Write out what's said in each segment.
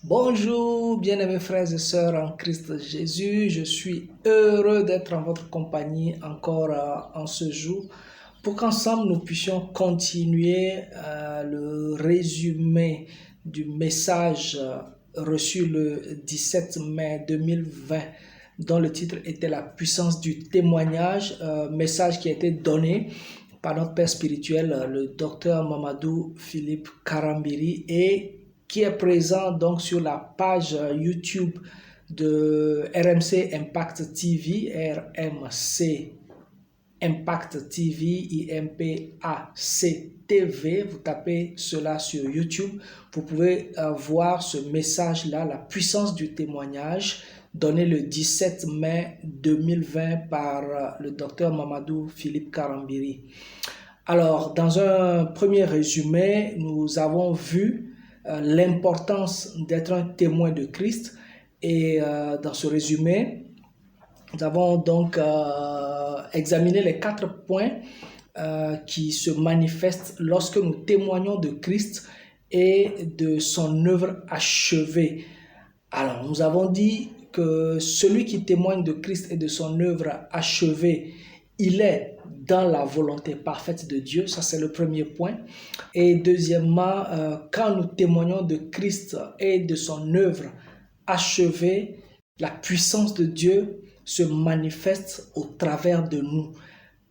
Bonjour, bien-aimés frères et sœurs en Christ Jésus. Je suis heureux d'être en votre compagnie encore en ce jour pour qu'ensemble nous puissions continuer le résumé du message reçu le 17 mai 2020 dont le titre était La puissance du témoignage, message qui a été donné par notre père spirituel, le docteur Mamadou Philippe Karambiri, et qui est présent donc sur la page YouTube de RMC Impact TV, RMC Impact TV, IMPAC TV. Vous tapez cela sur YouTube, vous pouvez voir ce message-là, la puissance du témoignage, donné le 17 mai 2020 par le docteur Mamadou Philippe Karambiri. Alors, dans un premier résumé, nous avons vu l'importance d'être un témoin de Christ. Et dans ce résumé, nous avons donc examiné les 4 points qui se manifestent lorsque nous témoignons de Christ et de son œuvre achevée. Alors, nous avons dit que celui qui témoigne de Christ et de son œuvre achevée, il est dans la volonté parfaite de Dieu. Ça, c'est le premier point. Et deuxièmement, quand nous témoignons de Christ et de son œuvre achevée, la puissance de Dieu se manifeste au travers de nous.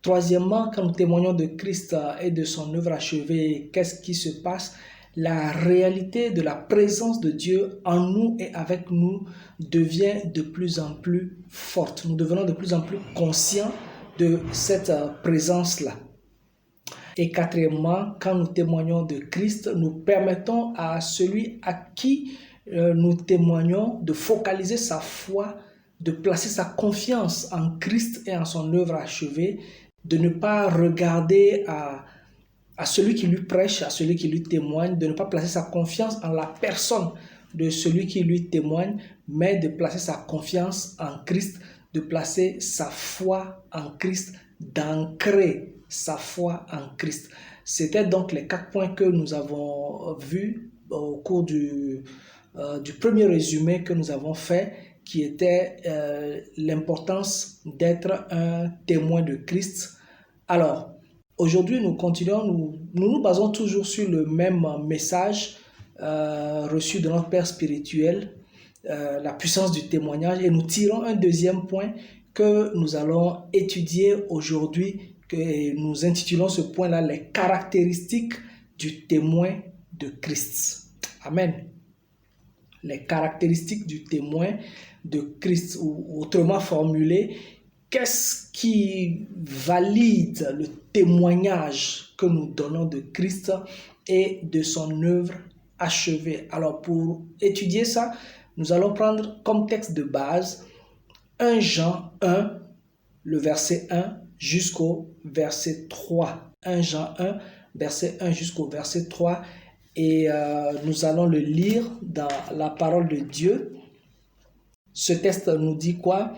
Troisièmement, quand nous témoignons de Christ et de son œuvre achevée, qu'est-ce qui se passe? La réalité de la présence de Dieu en nous et avec nous devient de plus en plus forte. Nous devenons de plus en plus conscients de cette présence-là. Et quatrièmement, quand nous témoignons de Christ, nous permettons à celui à qui nous témoignons de focaliser sa foi, de placer sa confiance en Christ et en son œuvre achevée, de ne pas regarder à celui qui lui prêche, à celui qui lui témoigne, de ne pas placer sa confiance en la personne de celui qui lui témoigne, mais de placer sa confiance en Christ, de placer sa foi en Christ, d'ancrer sa foi en Christ. C'était donc les 4 points que nous avons vus au cours du premier résumé que nous avons fait, qui était l'importance d'être un témoin de Christ. Alors, aujourd'hui, nous continuons, nous basons toujours sur le même message reçu de notre Père spirituel, la puissance du témoignage, et nous tirons un deuxième point que nous allons étudier aujourd'hui, que nous intitulons ce point-là les caractéristiques du témoin de Christ. Amen. Les caractéristiques du témoin de Christ, ou autrement formulé, qu'est-ce qui valide le témoignage que nous donnons de Christ et de son œuvre achevée? Alors, pour étudier ça, nous allons prendre comme texte de base 1 Jean 1, le verset 1 jusqu'au verset 3. 1 Jean 1, verset 1 jusqu'au verset 3. Et nous allons le lire dans la parole de Dieu. Ce texte nous dit quoi?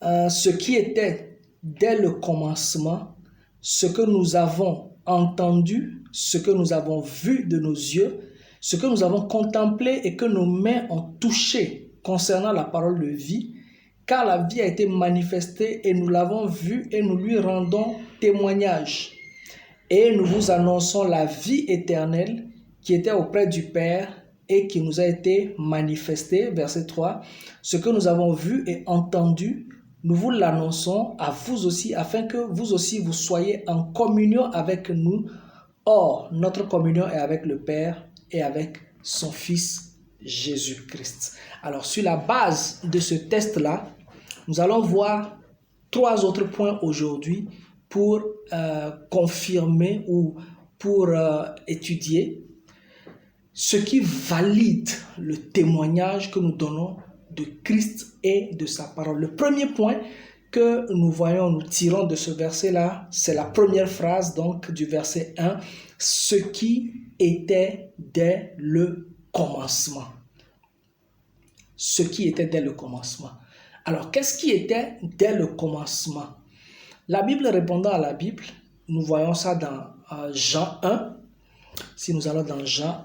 Ce qui était dès le commencement, ce que nous avons entendu, ce que nous avons vu de nos yeux, ce que nous avons contemplé et que nos mains ont touché concernant la parole de vie, car la vie a été manifestée et nous l'avons vue et nous lui rendons témoignage. Et nous vous annonçons la vie éternelle qui était auprès du Père et qui nous a été manifestée. Verset 3. Ce que nous avons vu et entendu, nous vous l'annonçons à vous aussi, afin que vous aussi vous soyez en communion avec nous. Or, notre communion est avec le Père et avec son Fils Jésus-Christ. Alors, sur la base de ce test-là, nous allons voir 3 autres points aujourd'hui pour confirmer ou pour étudier ce qui valide le témoignage que nous donnons de Christ et de sa parole. Le premier point que nous voyons, nous tirons de ce verset-là, c'est la première phrase donc du verset 1, ce qui était dès le commencement. Ce qui était dès le commencement. Alors, qu'est-ce qui était dès le commencement? La Bible répondant à la Bible, nous voyons ça dans Jean 1. Si nous allons dans Jean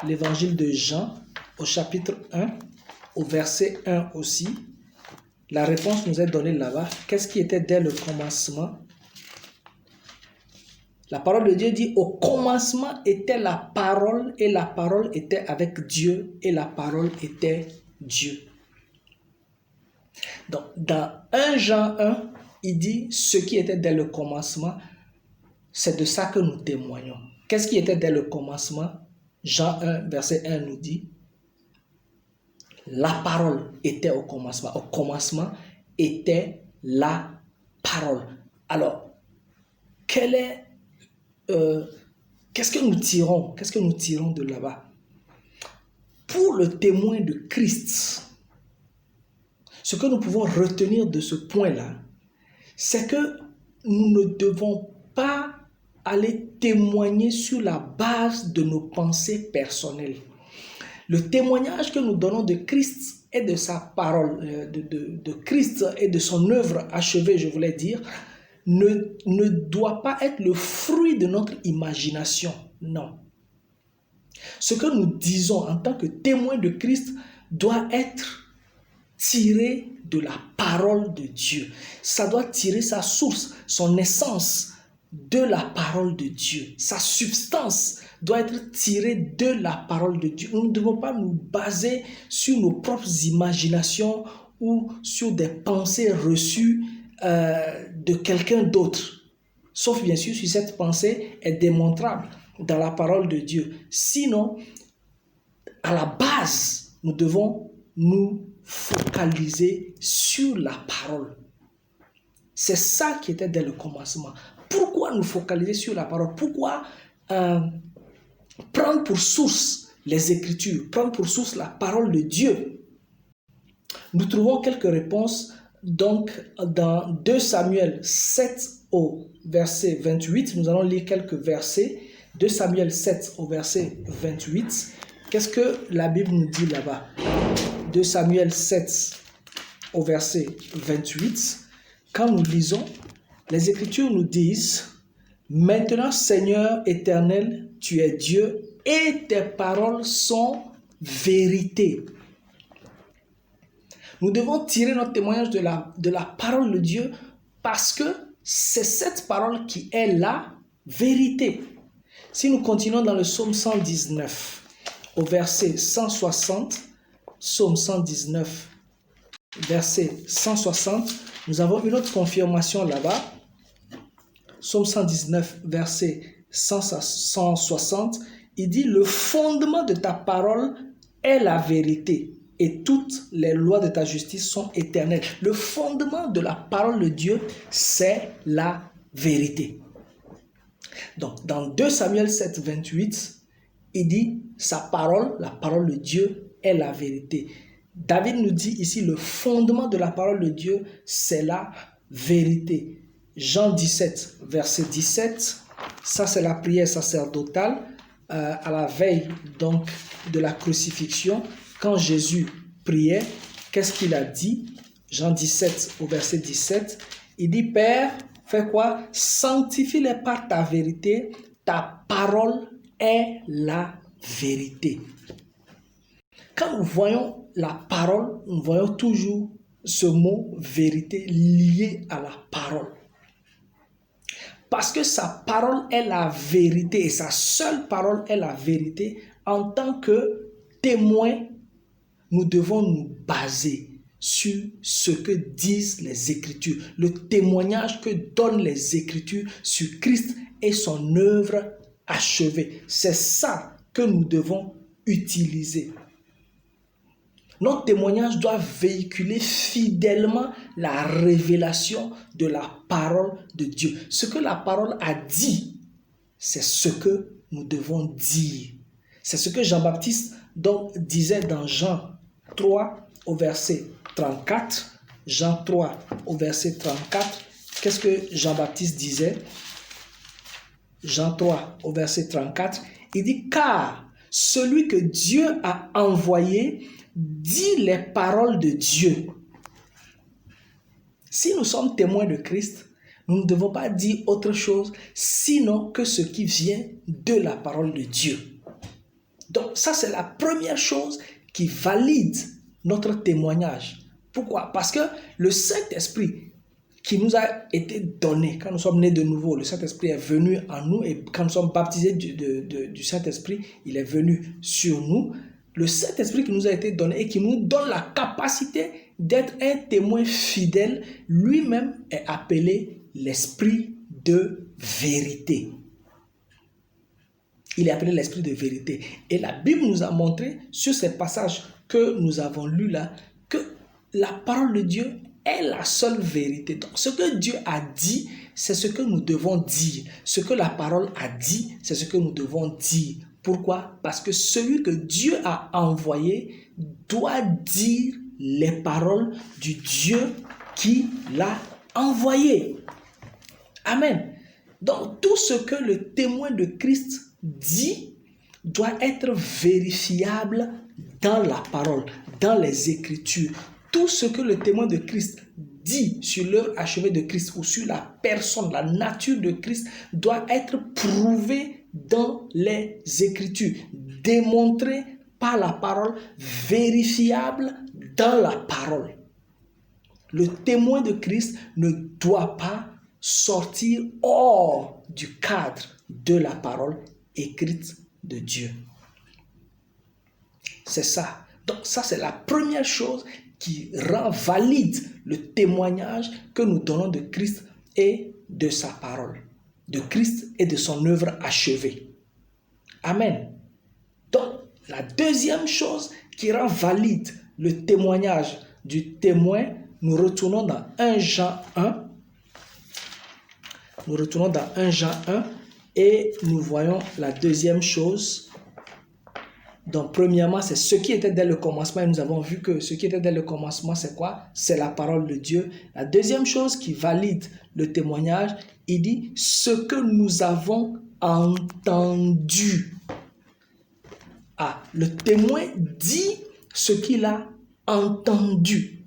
1, l'évangile de Jean, au chapitre 1, au verset 1 aussi. La réponse nous est donnée là-bas. Qu'est-ce qui était dès le commencement? La parole de Dieu dit, au commencement était la parole, et la parole était avec Dieu, et la parole était Dieu. Donc, dans 1 Jean 1, il dit, ce qui était dès le commencement, c'est de ça que nous témoignons. Qu'est-ce qui était dès le commencement? Jean 1, verset 1 nous dit, la parole était au commencement. Au commencement était la parole. Alors, qu'est-ce que nous tirons? Qu'est-ce que nous tirons de là-bas? Pour le témoin de Christ, ce que nous pouvons retenir de ce point-là, c'est que nous ne devons pas aller témoigner sur la base de nos pensées personnelles. Le témoignage que nous donnons de Christ et de sa parole, de Christ et de son œuvre achevée, je voulais dire, ne doit pas être le fruit de notre imagination. Non. Ce que nous disons en tant que témoins de Christ doit être tiré de la parole de Dieu. Ça doit tirer sa source, son essence de la parole de Dieu. Sa substance doit être tirée de la parole de Dieu. Nous ne devons pas nous baser sur nos propres imaginations ou sur des pensées reçues de quelqu'un d'autre. Sauf bien sûr si cette pensée est démontrable dans la parole de Dieu. Sinon, à la base, nous devons nous focaliser sur la parole. C'est ça qui était dès le commencement. Pourquoi nous focaliser sur la parole? Pourquoi prendre pour source les Écritures, prendre pour source la parole de Dieu? Nous trouvons quelques réponses donc dans 2 Samuel 7 au verset 28. Nous allons lire quelques versets. 2 Samuel 7 au verset 28. Qu'est-ce que la Bible nous dit là-bas? 2 Samuel 7 au verset 28. Quand nous lisons, les Écritures nous disent, « Maintenant, Seigneur éternel, tu es Dieu et tes paroles sont vérité. » Nous devons tirer notre témoignage de la parole de Dieu parce que c'est cette parole qui est la vérité. Si nous continuons dans le psaume 119, au verset 160, psaume 119, verset 160, nous avons une autre confirmation là-bas. Psaume 119, verset 160, il dit « Le fondement de ta parole est la vérité. Et toutes les lois de ta justice sont éternelles. » Le fondement de la parole de Dieu, c'est la vérité. Donc, dans 2 Samuel 7, 28, il dit, sa parole, la parole de Dieu, est la vérité. David nous dit ici, le fondement de la parole de Dieu, c'est la vérité. Jean 17, verset 17, ça c'est la prière sacerdotale à la veille donc de la crucifixion. Quand Jésus priait, qu'est-ce qu'il a dit? Jean 17 au verset 17, il dit, « Père, fais quoi? Sanctifie-les par ta vérité, ta parole est la vérité. » Quand nous voyons la parole, nous voyons toujours ce mot vérité lié à la parole. Parce que sa parole est la vérité et sa seule parole est la vérité. En tant que témoin, nous devons nous baser sur ce que disent les Écritures, le témoignage que donnent les Écritures sur Christ et son œuvre achevée. C'est ça que nous devons utiliser. Notre témoignage doit véhiculer fidèlement la révélation de la parole de Dieu. Ce que la parole a dit, c'est ce que nous devons dire. C'est ce que Jean-Baptiste donc disait dans Jean 3 au verset 34. Jean 3 au verset 34. Qu'est-ce que Jean-Baptiste disait? Jean 3 au verset 34. Il dit, « Car celui que Dieu a envoyé dit les paroles de Dieu. » Si nous sommes témoins de Christ, nous ne devons pas dire autre chose sinon que ce qui vient de la parole de Dieu. Donc ça, c'est la première chose qui valide notre témoignage. Pourquoi? Parce que le Saint-Esprit qui nous a été donné, quand nous sommes nés de nouveau, le Saint-Esprit est venu en nous, et quand nous sommes baptisés du Saint-Esprit, il est venu sur nous. Le Saint-Esprit qui nous a été donné et qui nous donne la capacité d'être un témoin fidèle, lui-même est appelé l'Esprit de vérité. Il est appelé l'Esprit de vérité. Et la Bible nous a montré, sur ces passages que nous avons lus là, que la parole de Dieu est la seule vérité. Donc, ce que Dieu a dit, c'est ce que nous devons dire. Ce que la parole a dit, c'est ce que nous devons dire. Pourquoi? Parce que celui que Dieu a envoyé doit dire les paroles du Dieu qui l'a envoyé. Amen. Donc, tout ce que le témoin de Christ dit doit être vérifiable dans la parole, dans les Écritures. Tout ce que le témoin de Christ dit sur l'œuvre achevée de Christ ou sur la personne, la nature de Christ doit être prouvé dans les Écritures, démontré par la parole, vérifiable dans la parole. Le témoin de Christ ne doit pas sortir hors du cadre de la parole écrite de Dieu. C'est ça. Donc ça, c'est la première chose qui rend valide le témoignage que nous donnons de Christ et de sa parole, de Christ et de son œuvre achevée. Amen. Donc, la deuxième chose qui rend valide le témoignage du témoin, nous retournons dans 1 Jean 1. Nous retournons dans 1 Jean 1 et nous voyons la deuxième chose. Donc, premièrement, c'est ce qui était dès le commencement. Et nous avons vu que ce qui était dès le commencement, c'est quoi? C'est la parole de Dieu. La deuxième chose qui valide le témoignage, il dit ce que nous avons entendu. Ah, le témoin dit ce qu'il a entendu.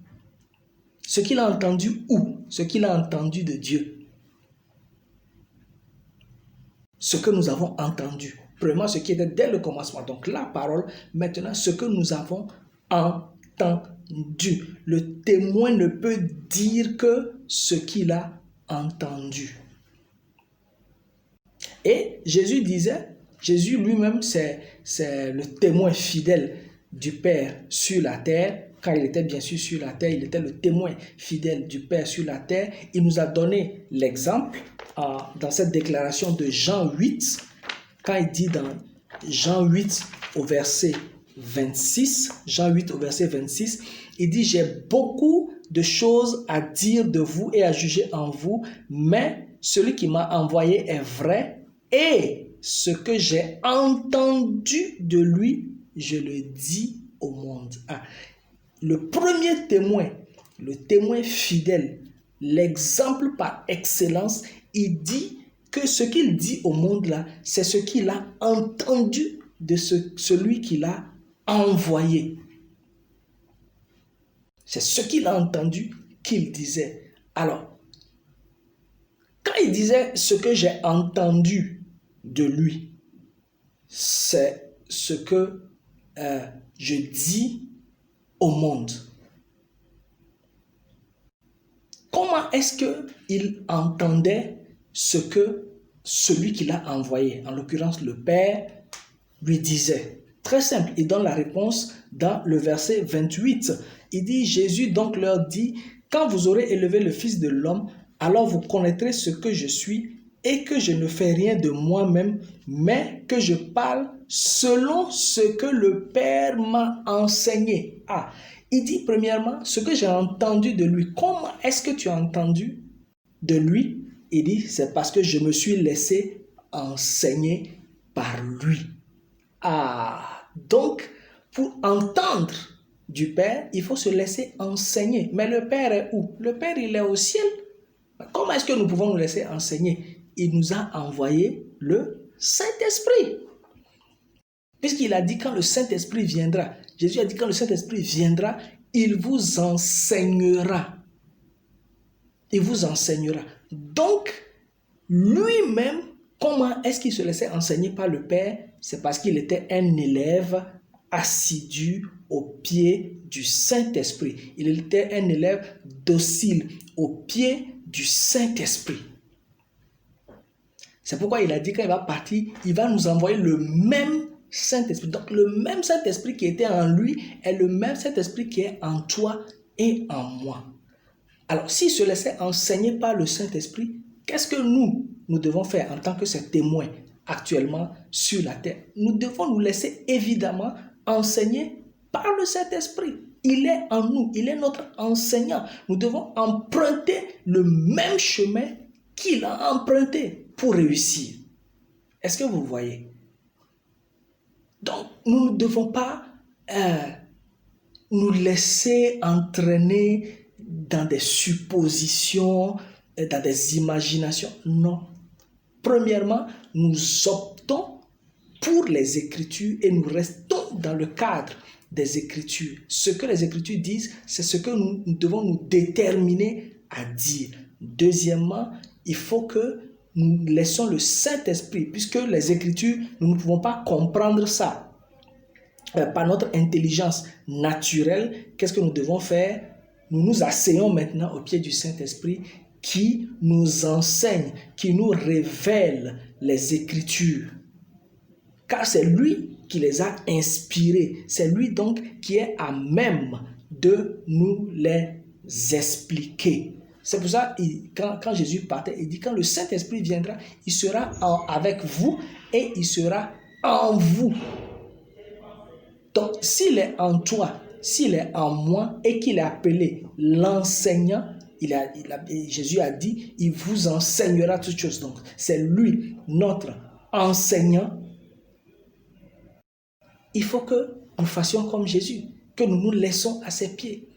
Ce qu'il a entendu où? Ce qu'il a entendu de Dieu. Ce que nous avons entendu. Premièrement, ce qui était dès le commencement. Donc, la parole. Maintenant, ce que nous avons entendu. Le témoin ne peut dire que ce qu'il a entendu. Et Jésus disait, Jésus lui-même, c'est le témoin fidèle du Père sur la terre. Quand il était bien sûr sur la terre, il était le témoin fidèle du Père sur la terre. Il nous a donné l'exemple dans cette déclaration de Jean 8, quand il dit dans Jean 8 au verset 26, Jean 8 au verset 26, il dit « J'ai beaucoup de choses à dire de vous et à juger en vous, mais celui qui m'a envoyé est vrai et ce que j'ai entendu de lui, je le dis au monde. » Le premier témoin, le témoin fidèle, l'exemple par excellence, il dit que ce qu'il dit au monde là, c'est ce qu'il a entendu de celui qui l'a envoyé. C'est ce qu'il a entendu qu'il disait. Alors, quand il disait ce que j'ai entendu de lui, c'est ce que je dis au monde. Comment est-ce qu'il entendait ce que celui qui l'a envoyé, en l'occurrence le Père, lui disait? Très simple, il donne la réponse dans le verset 28. Il dit, Jésus donc leur dit, quand vous aurez élevé le Fils de l'homme, alors vous connaîtrez ce que je suis et que je ne fais rien de moi-même, mais que je parle selon ce que le Père m'a enseigné. Il dit premièrement, ce que j'ai entendu de lui. Comment est-ce que tu as entendu de lui? Il dit, c'est parce que je me suis laissé enseigner par lui. Donc, pour entendre du Père, il faut se laisser enseigner. Mais le Père est où? Le Père, il est au ciel. Comment est-ce que nous pouvons nous laisser enseigner? Il nous a envoyé le Saint-Esprit. Puisqu'il a dit quand le Saint-Esprit viendra, Jésus a dit quand le Saint-Esprit viendra, il vous enseignera. Il vous enseignera. Donc, lui-même, comment est-ce qu'il se laissait enseigner par le Père? C'est parce qu'il était un élève assidu au pied du Saint-Esprit. Il était un élève docile au pied du Saint-Esprit. C'est pourquoi il a dit quand il va partir, il va nous envoyer le même Saint-Esprit. Donc le même Saint-Esprit qui était en lui est le même Saint-Esprit qui est en toi et en moi. Alors s'il se laissait enseigner par le Saint-Esprit, qu'est-ce que nous devons faire en tant que ses témoins actuellement sur la terre? Nous devons nous laisser évidemment enseigner par le Saint-Esprit. Il est en nous, il est notre enseignant. Nous devons emprunter le même chemin qu'il a emprunté pour réussir. Est-ce que vous voyez? Donc, nous ne devons pas nous laisser entraîner dans des suppositions, dans des imaginations. Non. Premièrement, nous optons pour les Écritures et nous restons dans le cadre des Écritures. Ce que les Écritures disent, c'est ce que nous devons nous déterminer à dire. Deuxièmement, il faut que nous laissons le Saint-Esprit, puisque les Écritures, nous ne pouvons pas comprendre ça par notre intelligence naturelle. Qu'est-ce que nous devons faire? Nous nous asseyons maintenant au pied du Saint-Esprit qui nous enseigne, qui nous révèle les Écritures. Car c'est lui qui les a inspirés. C'est lui donc qui est à même de nous les expliquer. C'est pour ça, quand Jésus partait, il dit, quand le Saint-Esprit viendra, il sera avec vous et il sera en vous. Donc, s'il est en toi, s'il est en moi et qu'il est appelé l'enseignant, Jésus a dit, il vous enseignera toutes choses. Donc, c'est lui, notre enseignant. Il faut que nous fassions comme Jésus, que nous nous laissons à ses pieds,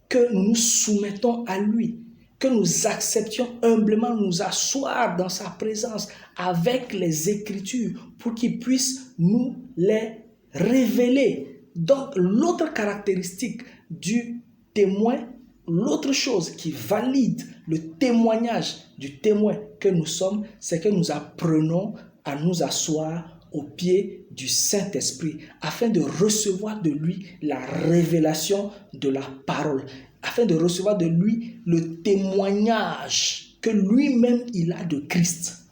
que nous nous soumettons à lui, que nous acceptions humblement nous asseoir dans sa présence avec les Écritures pour qu'il puisse nous les révéler. Donc, l'autre caractéristique du témoin, l'autre chose qui valide le témoignage du témoin que nous sommes, c'est que nous apprenons à nous asseoir au pied du Saint-Esprit afin de recevoir de lui la révélation de la parole, afin de recevoir de lui le témoignage que lui-même il a de Christ.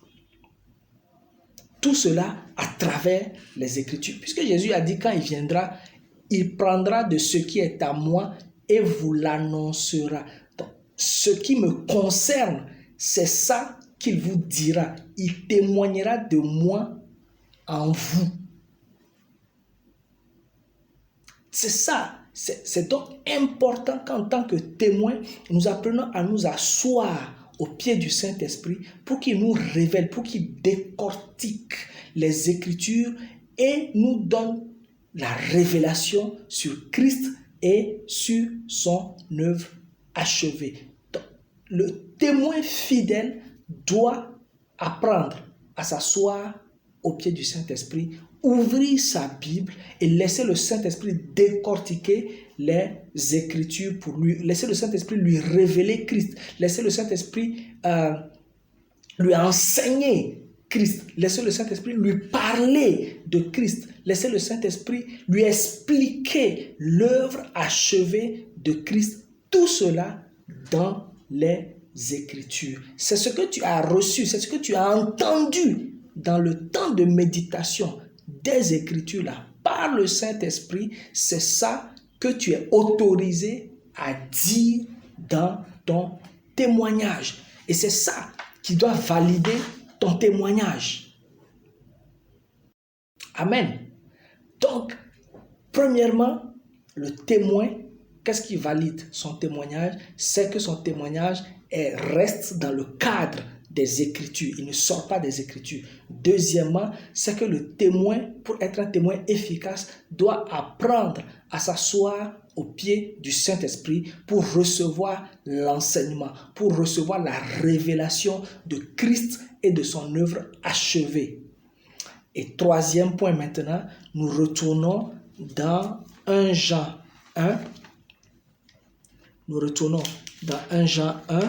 Tout cela à travers les Écritures. Puisque Jésus a dit quand il viendra, il prendra de ce qui est à moi et vous l'annoncera. Donc, ce qui me concerne, c'est ça qu'il vous dira. Il témoignera de moi en vous. C'est ça. C'est donc important qu'en tant que témoin, nous apprenons à nous asseoir au pied du Saint-Esprit pour qu'il nous révèle, pour qu'il décortique les Écritures et nous donne la révélation sur Christ et sur son œuvre achevée. Donc, le témoin fidèle doit apprendre à s'asseoir au pied du Saint-Esprit, ouvrir sa Bible et laisser le Saint-Esprit décortiquer les Écritures pour lui, laisser le Saint-Esprit lui révéler Christ, laisser le Saint-Esprit lui enseigner Christ, laisser le Saint-Esprit lui parler de Christ, laisser le Saint-Esprit lui expliquer l'œuvre achevée de Christ, tout cela dans les Écritures. C'est ce que tu as reçu, c'est ce que tu as entendu dans le temps de méditation des Écritures là, par le Saint-Esprit, c'est ça que tu es autorisé à dire dans ton témoignage. Et c'est ça qui doit valider ton témoignage. Amen. Donc, premièrement, le témoin, qu'est-ce qui valide son témoignage? C'est que son témoignage reste dans le cadre des Écritures. Il ne sort pas des Écritures. Deuxièmement, c'est que le témoin, pour être un témoin efficace, doit apprendre à s'asseoir au pied du Saint-Esprit pour recevoir l'enseignement, pour recevoir la révélation de Christ et de son œuvre achevée. Et troisième point maintenant, nous retournons dans 1 Jean 1. Nous retournons dans 1 Jean 1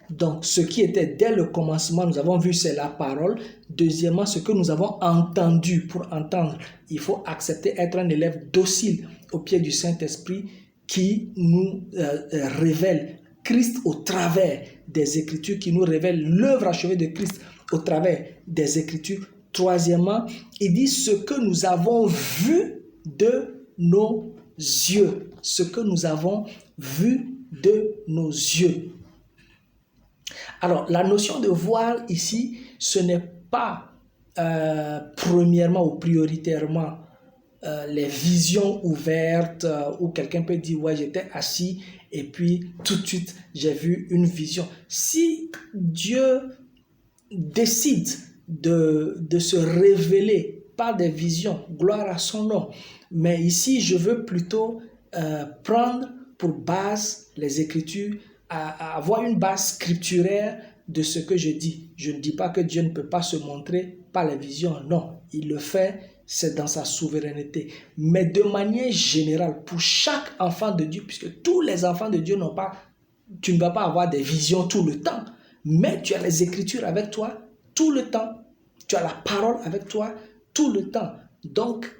Donc, ce qui était dès le commencement, nous avons vu, c'est la parole. Deuxièmement, ce que nous avons entendu. Pour entendre, il faut accepter être un élève docile au pied du Saint-Esprit qui nous révèle Christ au travers des Écritures, qui nous révèle l'œuvre achevée de Christ au travers des Écritures. Troisièmement, il dit ce que nous avons vu de nos yeux. Ce que nous avons vu de nos yeux. Alors, la notion de voir ici, ce n'est pas premièrement ou prioritairement les visions ouvertes où quelqu'un peut dire, ouais, j'étais assis et puis tout de suite, j'ai vu une vision. Si Dieu décide de se révéler par des visions, gloire à son nom, mais ici, je veux plutôt prendre pour base les Écritures, à avoir une base scripturaire de ce que je dis. Je ne dis pas que Dieu ne peut pas se montrer par les visions, non, il le fait, c'est dans sa souveraineté. Mais de manière générale, pour chaque enfant de Dieu, puisque tous les enfants de Dieu n'ont pas, tu ne vas pas avoir des visions tout le temps, mais tu as les Écritures avec toi tout le temps. Tu as la parole avec toi tout le temps. Donc,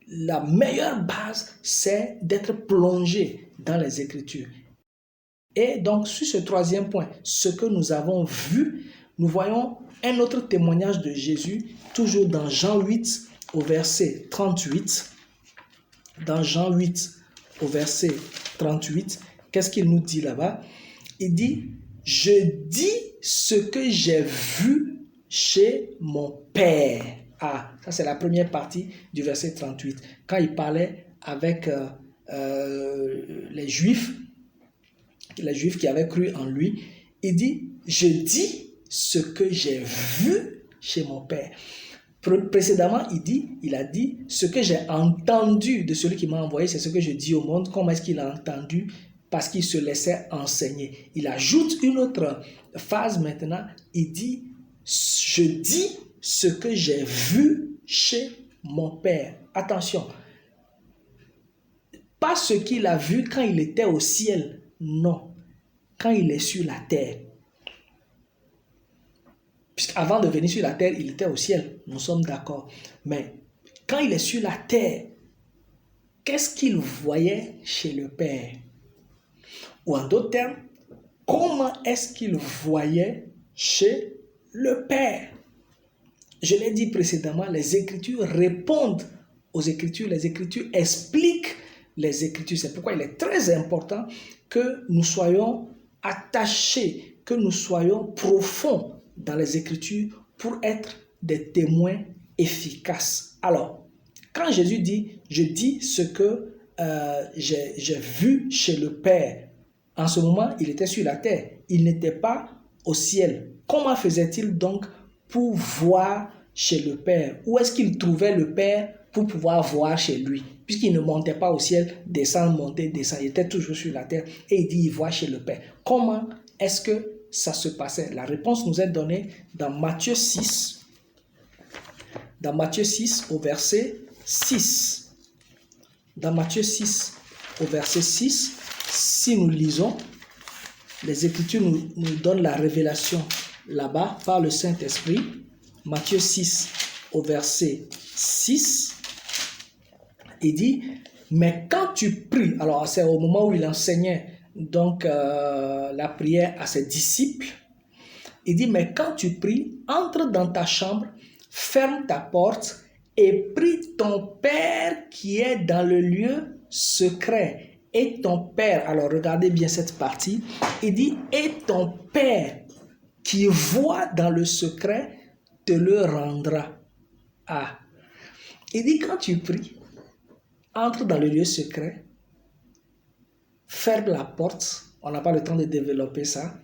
la meilleure base, c'est d'être plongé dans les Écritures. Et donc, sur ce troisième point, ce que nous avons vu, nous voyons un autre témoignage de Jésus, toujours dans Jean 8, au verset 38. Dans Jean 8, au verset 38, qu'est-ce qu'il nous dit là-bas? Il dit, « Je dis ce que j'ai vu chez mon Père. » Ah, ça c'est la première partie du verset 38. Quand il parlait avec les Juifs qui avaient cru en lui, il dit, je dis ce que j'ai vu chez mon Père. Précédemment, il a dit, ce que j'ai entendu de celui qui m'a envoyé, c'est ce que je dis au monde. Comment est-ce qu'il a entendu? Parce qu'il se laissait enseigner. Il ajoute une autre phase maintenant, il dit, je dis ce que j'ai vu chez mon Père. Attention, pas ce qu'il a vu quand il était au ciel, non, quand il est sur la terre. Puisqu'avant de venir sur la terre, il était au ciel, nous sommes d'accord. Mais quand il est sur la terre, qu'est-ce qu'il voyait chez le Père? Ou en d'autres termes, comment est-ce qu'il voyait chez le Père? Je l'ai dit précédemment, les Écritures répondent aux Écritures, les Écritures expliquent les Écritures. C'est pourquoi il est très important que nous soyons attachés, que nous soyons profonds dans les Écritures pour être des témoins efficaces. Alors, quand Jésus dit, je dis ce que j'ai vu chez le Père, en ce moment, il était sur la terre, il n'était pas au ciel. Comment faisait-il donc pour voir chez le Père? Où est-ce qu'il trouvait le Père pour pouvoir voir chez lui? Puisqu'il ne montait pas au ciel, descend, monter, descend, il était toujours sur la terre et il dit, il voit chez le Père. Comment est-ce que ça se passait? La réponse nous est donnée dans Matthieu 6. Dans Matthieu 6 au verset 6. Dans Matthieu 6 au verset 6, si nous lisons, les Écritures nous donnent la révélation là-bas par le Saint-Esprit. Matthieu 6 au verset 6, il dit, mais quand tu pries, alors c'est au moment où il enseignait donc la prière à ses disciples, il dit, mais quand tu pries, entre dans ta chambre, ferme ta porte et prie ton Père qui est dans le lieu secret. Et ton Père, alors regardez bien cette partie, il dit, et ton Père qui voit dans le secret te le rendra. Ah, il dit, quand tu pries, entre dans le lieu secret, ferme la porte, on n'a pas le temps de développer ça,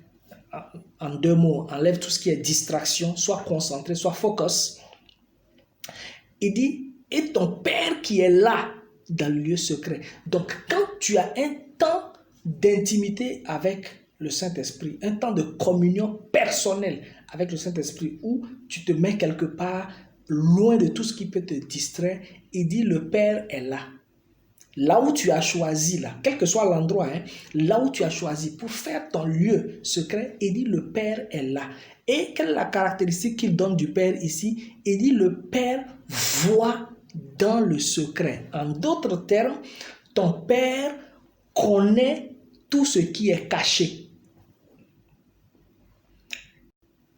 en deux mots, enlève tout ce qui est distraction, sois concentré, sois focus. Il dit, et ton Père qui est là, dans le lieu secret. Donc, quand tu as un temps d'intimité avec le Saint-Esprit, un temps de communion personnelle avec le Saint-Esprit, où tu te mets quelque part loin de tout ce qui peut te distraire, il dit, le Père est là. là où tu as choisi, là, quel que soit l'endroit, hein, là où tu as choisi pour faire ton lieu secret, il dit le Père est là. Et quelle est la caractéristique qu'il donne du Père ici? Il dit le Père voit dans le secret. En d'autres termes, ton Père connaît tout ce qui est caché.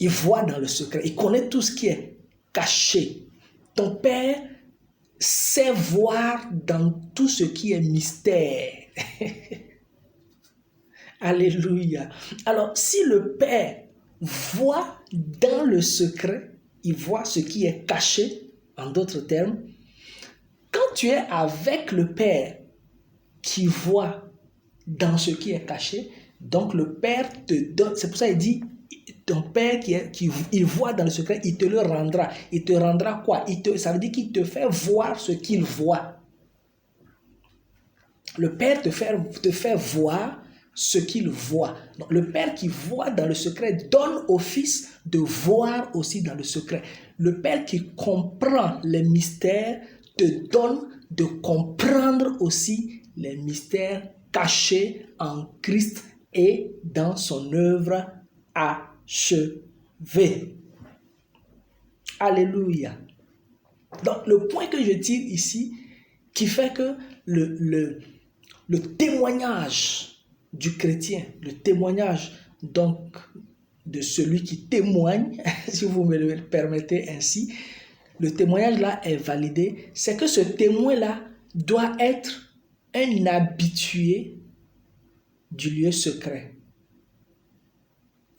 Il voit dans le secret, il connaît tout ce qui est caché. Ton Père sait voir dans tout ce qui est mystère. Alléluia. Alors, si le Père voit dans le secret, il voit ce qui est caché, en d'autres termes, quand tu es avec le Père qui voit dans ce qui est caché, donc le Père te donne, c'est pour ça qu'il dit, ton Père il voit dans le secret, il te le rendra. Il te rendra quoi? Ça veut dire qu'il te fait voir ce qu'il voit. Le Père te fait voir ce qu'il voit. Donc, le Père qui voit dans le secret donne au Fils de voir aussi dans le secret. Le Père qui comprend les mystères te donne de comprendre aussi les mystères cachés en Christ et dans son œuvre achevée. Alléluia. Donc, le point que je tire ici, qui fait que le témoignage du chrétien, le témoignage donc de celui qui témoigne, si vous me le permettez ainsi, le témoignage là est validé, c'est que ce témoin là doit être un habitué du lieu secret.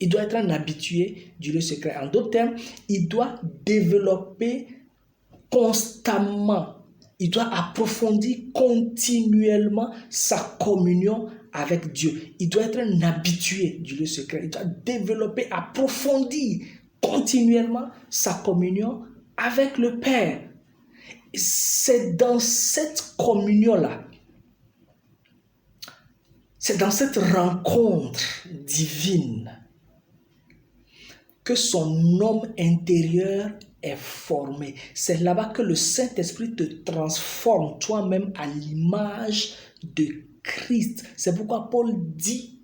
Il doit être un habitué du lieu secret. En d'autres termes, il doit développer constamment, il doit approfondir continuellement sa communion avec Dieu. Il doit être un habitué du lieu secret. Il doit développer, approfondir continuellement sa communion avec le Père. C'est dans cette communion-là, c'est dans cette rencontre divine que son homme intérieur est formé. C'est là-bas que le Saint-Esprit te transforme toi-même à l'image de Christ. C'est pourquoi Paul dit,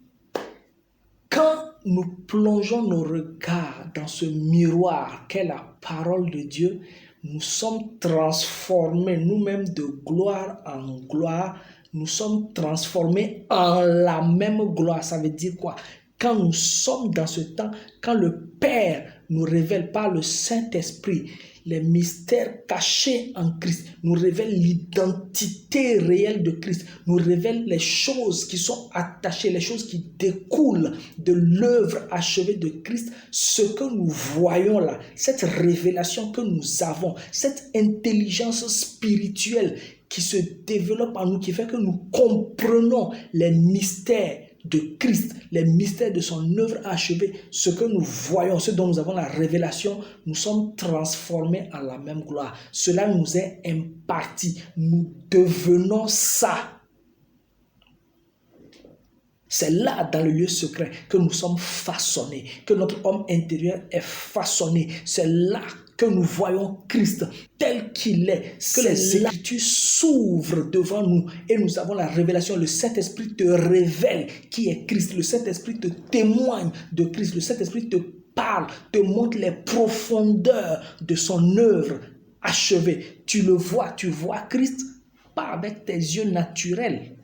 quand nous plongeons nos regards dans ce miroir qu'est la parole de Dieu, nous sommes transformés nous-mêmes de gloire en gloire. Nous sommes transformés en la même gloire. Ça veut dire quoi? Quand nous sommes dans ce temps, quand le Père nous révèle par le Saint-Esprit les mystères cachés en Christ, nous révèle l'identité réelle de Christ, nous révèle les choses qui sont attachées, les choses qui découlent de l'œuvre achevée de Christ, ce que nous voyons là, cette révélation que nous avons, cette intelligence spirituelle qui se développe en nous, qui fait que nous comprenons les mystères de Christ, les mystères de son œuvre achevée, ce que nous voyons, ce dont nous avons la révélation, nous sommes transformés en la même gloire. Cela nous est imparti. Nous devenons ça. C'est là, dans le lieu secret, que nous sommes façonnés, que notre homme intérieur est façonné. C'est là que nous voyons Christ tel qu'il est, que les Écritures s'ouvrent devant nous et nous avons la révélation. Le Saint-Esprit te révèle qui est Christ. Le Saint-Esprit te témoigne de Christ. Le Saint-Esprit te parle, te montre les profondeurs de son œuvre achevée. Tu le vois, tu vois Christ, pas avec tes yeux naturels,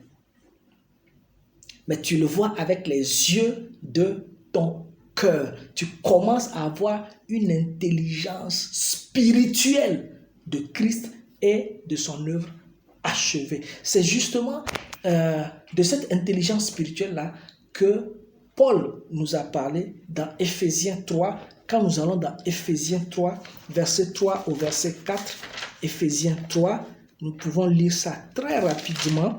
mais tu le vois avec les yeux de ton cœur. Tu commences à avoir une intelligence spirituelle de Christ et de son œuvre achevée. C'est justement de cette intelligence spirituelle-là que Paul nous a parlé dans Éphésiens 3. Quand nous allons dans Éphésiens 3, verset 3 au verset 4, Éphésiens 3, nous pouvons lire ça très rapidement.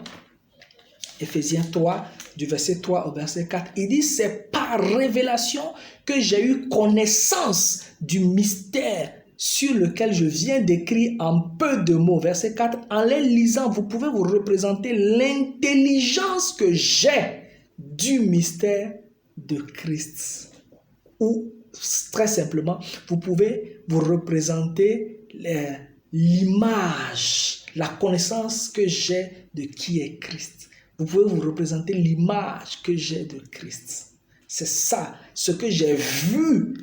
Éphésiens 3, du verset 3 au verset 4, il dit, c'est par révélation que j'ai eu connaissance du mystère sur lequel je viens d'écrire en peu de mots. Verset 4, en les lisant, vous pouvez vous représenter l'intelligence que j'ai du mystère de Christ. Ou, très simplement, vous pouvez vous représenter l'image, la connaissance que j'ai de qui est Christ. Vous pouvez vous représenter l'image que j'ai de Christ. C'est ça, ce que j'ai vu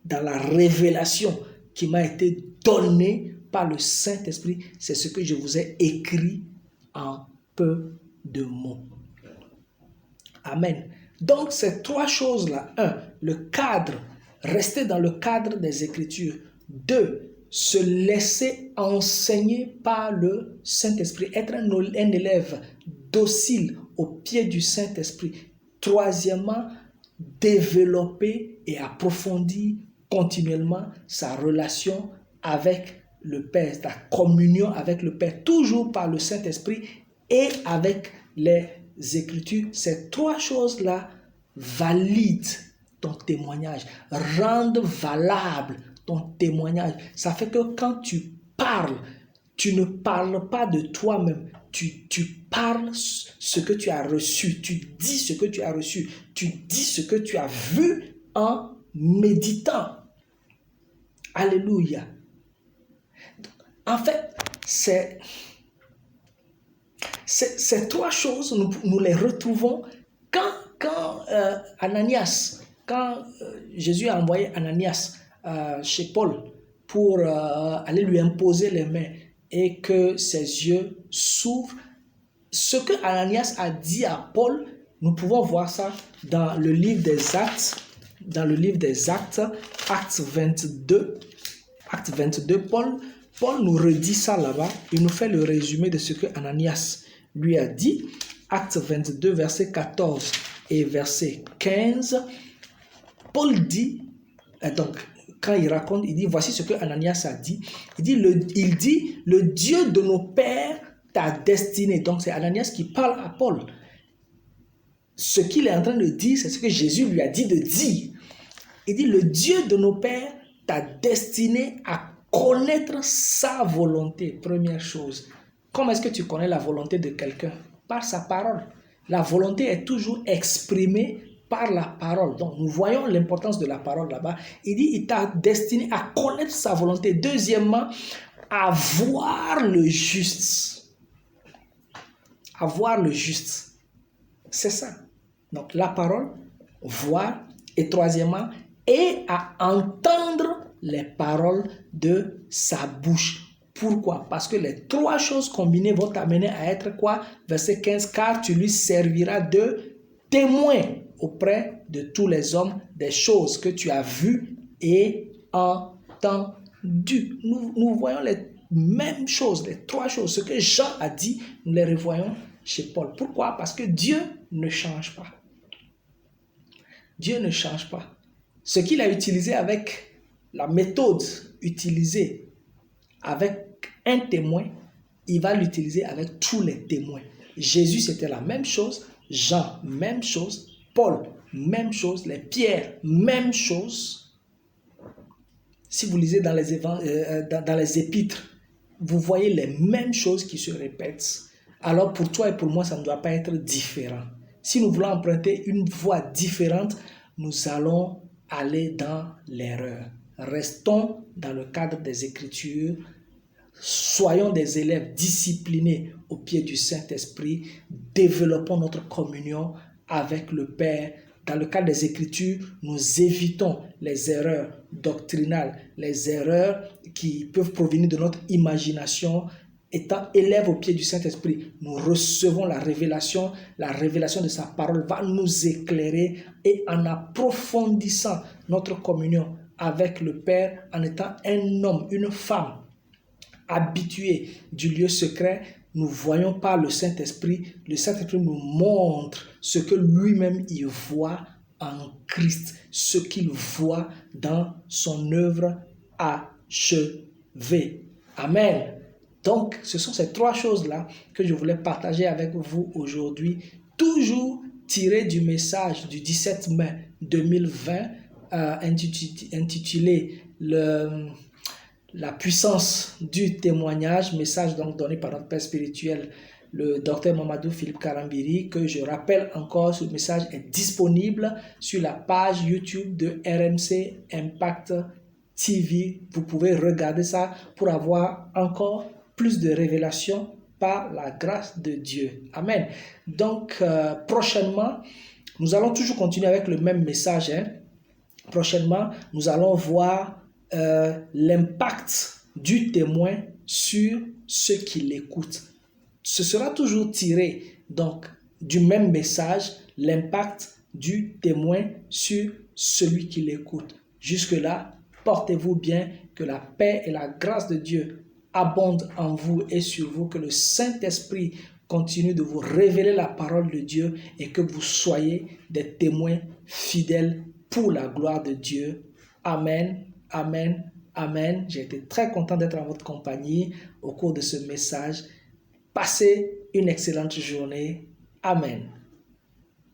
dans la révélation qui m'a été donnée par le Saint-Esprit, c'est ce que je vous ai écrit en peu de mots. Amen. Donc, ces trois choses-là. 1. Le cadre. Rester dans le cadre des Écritures. 2. Se laisser enseigner par le Saint-Esprit. Être un élève docile au pied du Saint-Esprit. Troisièmement, développer et approfondir continuellement sa relation avec le Père, sa communion avec le Père, toujours par le Saint-Esprit et avec les Écritures. Ces trois choses-là valident ton témoignage, rendent valable ton témoignage. Ça fait que quand tu parles, tu ne parles pas de toi-même, tu parles ce que tu as reçu, tu dis ce que tu as reçu, tu dis ce que tu as vu en méditant. Alléluia. En fait, ces trois choses, nous les retrouvons quand Ananias, quand Jésus a envoyé Ananias chez Paul pour aller lui imposer les mains et que ses yeux s'ouvrent. Ce que Ananias a dit à Paul, nous pouvons voir ça dans le livre des Actes, Acte 22. Acte 22, Paul nous redit ça là-bas. Il nous fait le résumé de ce que Ananias lui a dit. Acte 22, verset 14 et verset 15. Paul dit, donc, quand il raconte, il dit, voici ce que Ananias a dit. Il dit, le Dieu de nos pères t'a destiné. Donc, c'est Ananias qui parle à Paul. Ce qu'il est en train de dire, c'est ce que Jésus lui a dit de dire. Il dit, le Dieu de nos pères t'a destiné à connaître sa volonté. Première chose. Comment est-ce que tu connais la volonté de quelqu'un? Par sa parole. La volonté est toujours exprimée par la parole. Donc, nous voyons l'importance de la parole là-bas. Il dit, il t'a destiné à connaître sa volonté. Deuxièmement, à voir le juste. À voir le juste. C'est ça. Donc, la parole, voir. Et troisièmement, et à entendre les paroles de sa bouche. Pourquoi? Parce que les trois choses combinées vont t'amener à être quoi? Verset 15, car tu lui serviras de témoin auprès de tous les hommes des choses que tu as vues et entendues. Nous voyons les mêmes choses, les trois choses. Ce que Jean a dit, nous les revoyons chez Paul. Pourquoi? Parce que Dieu ne change pas. Dieu ne change pas. Ce qu'il a utilisé avec la méthode utilisée avec un témoin, il va l'utiliser avec tous les témoins. Jésus, c'était la même chose. Jean, même chose. Paul, même chose. Les Pierre, même chose. Si vous lisez dans les épîtres, vous voyez les mêmes choses qui se répètent. Alors pour toi et pour moi, ça ne doit pas être différent. Si nous voulons emprunter une voie différente, nous allons aller dans l'erreur. Restons dans le cadre des Écritures. Soyons des élèves disciplinés au pied du Saint-Esprit. Développons notre communion avec le Père. Dans le cadre des Écritures, nous évitons les erreurs doctrinales, les erreurs qui peuvent provenir de notre imagination. Étant élèves au pied du Saint-Esprit, nous recevons la révélation de sa parole va nous éclairer et en approfondissant notre communion avec le Père, en étant un homme, une femme habitué du lieu secret, nous voyons par le Saint-Esprit nous montre ce que lui-même il voit en Christ, ce qu'il voit dans son œuvre achevée. Amen. Donc, ce sont ces trois choses-là que je voulais partager avec vous aujourd'hui, toujours tiré du message du 17 mai 2020, intitulé la puissance du témoignage, message donc donné par notre père spirituel, le docteur Mamadou Philippe Karambiri, que je rappelle encore, ce message est disponible sur la page YouTube de RMC Impact TV. Vous pouvez regarder ça pour avoir encore plus de révélations par la grâce de Dieu. Amen. Donc, prochainement, nous allons toujours continuer avec le même message. Prochainement, nous allons voir l'impact du témoin sur ceux qui l'écoutent. Ce sera toujours tiré donc du même message, l'impact du témoin sur celui qui l'écoute. Jusque-là, portez-vous bien, que la paix et la grâce de Dieu abondent en vous et sur vous, que le Saint-Esprit continue de vous révéler la parole de Dieu et que vous soyez des témoins fidèles pour la gloire de Dieu. Amen, amen, amen. J'ai été très content d'être en votre compagnie au cours de ce message. Passez une excellente journée. Amen.